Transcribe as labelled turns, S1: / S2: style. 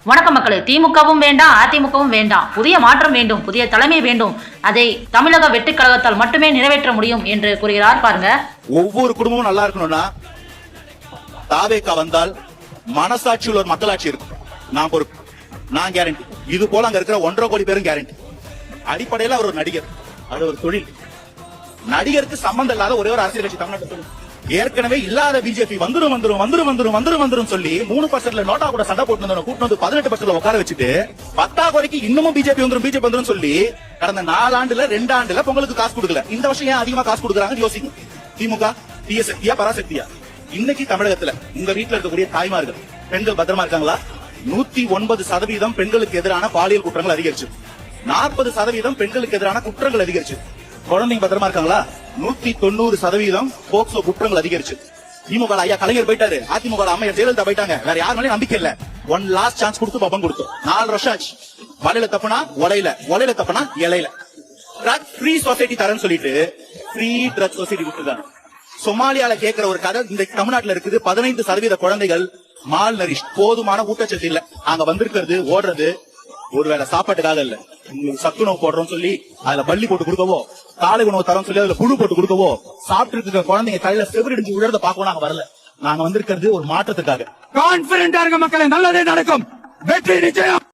S1: வணக்கம் மக்களே. திமுகவும் வேண்டாம், அதிமுகவும் வேண்டாம். புதிய மாற்றம் வேண்டும், புதிய தலைமை வேண்டும். அதை தமிழக வெற்றிக் கழகத்தால் மட்டுமே நிறைவேற்ற முடியும் என்று கூறுகிறார். பாருங்க,
S2: ஒவ்வொரு குடும்பமும் நல்லா இருக்கணும்னா தாவேகா வந்தால் மனசாட்சியுள்ள ஒரு மக்களாட்சி இருக்கும். நான் பொறுப்பு, நான் கேரண்டி. இது போல அங்க இருக்கிற 1.5 கோடி பேரும் கேரண்டி. அடிப்படையில் அவர் ஒரு நடிகர், அது ஒரு தொழில். நடிகருக்கு சம்பந்தம் இல்லாத ஒரே ஒரு அரசியல் கட்சி தமிழ்நாட்டில் ஏற்கனவே இல்லாத பிஜேபி வந்துரும் சொல்லி 3% நோட்டா கூட சண்டை போட்டு கூட்டு வந்து 18% உட்கார வச்சுட்டு 10 கோடிக்கு இன்னமும் பிஜேபி வந்துரும் சொல்லி கடந்த 4 ஆண்டுல 2 ஆண்டுல பொங்கலுக்கு காசு கொடுக்கல. இந்த வருஷம் ஏன் அதிகமா காசு கொடுக்குறாங்க யோசிக்கும். திமுக தீய சக்தியா பராசக்தியா? இன்னைக்கு தமிழகத்துல உங்க வீட்டுல இருக்கக்கூடிய தாய்மார்கள் பெண்கள் பத்திரமா இருக்காங்களா? 109% பெண்களுக்கு எதிரான பாலியல் குற்றங்கள் அதிகரிச்சு, 40% பெண்களுக்கு எதிரான குற்றங்கள் அதிகரிச்சு. குழந்தைங்க பத்திரமா இருக்காங்களா? 190% போக்சோ குற்றங்கள் அதிகரிச்சு. திமுக ஐயா கலைஞர் போயிட்டாரு, அதிமுக அம்மையார் ஜெயலலிதா போயிட்டாங்க. வேற யார் மேலே நம்பிக்கை இல்ல. ஒன் லாஸ்ட் சான்ஸ் கொடுத்து பப்பம் கொடுத்தோம். 4 வருஷம் ஆச்சு. வலையில தப்புனா ஒலையில தப்புனா இலையில. ட்ரக் ஃப்ரீ சொசைட்டி தரேன்னு சொல்லிட்டு ஃப்ரீ ட்ரக் சொசைட்டி கொடுத்துருக்காங்க. சொமாலியால கேட்கிற ஒரு கதை இந்த தமிழ்நாட்டுல இருக்குது. 15% குழந்தைகள் மால் நரிஷ், போதுமான ஊட்டச்சத்து இல்ல. அங்க வந்திருக்கிறது ஓடுறது ஒருவேளை சாப்பாட்டுக்காக இல்ல, உங்களுக்கு சத்துணவு போடுறோம் சொல்லி அதுல பள்ளி போட்டு கொடுக்கவோ, காலை உணவு தரம் சொல்லி அதுல புழு போட்டு கொடுக்கவோ, சாப்பிட்டு இருக்க குழந்தைங்க கையில செவிடிஞ்சு உழறத பாக்கவோ நாங்க வரல. நாங்க வந்திருக்கிறது ஒரு மாற்றத்துக்காக.
S3: கான்பிடென்டா இருக்க மக்களே, நல்லதே நடக்கும், வெற்றி நிச்சயம்.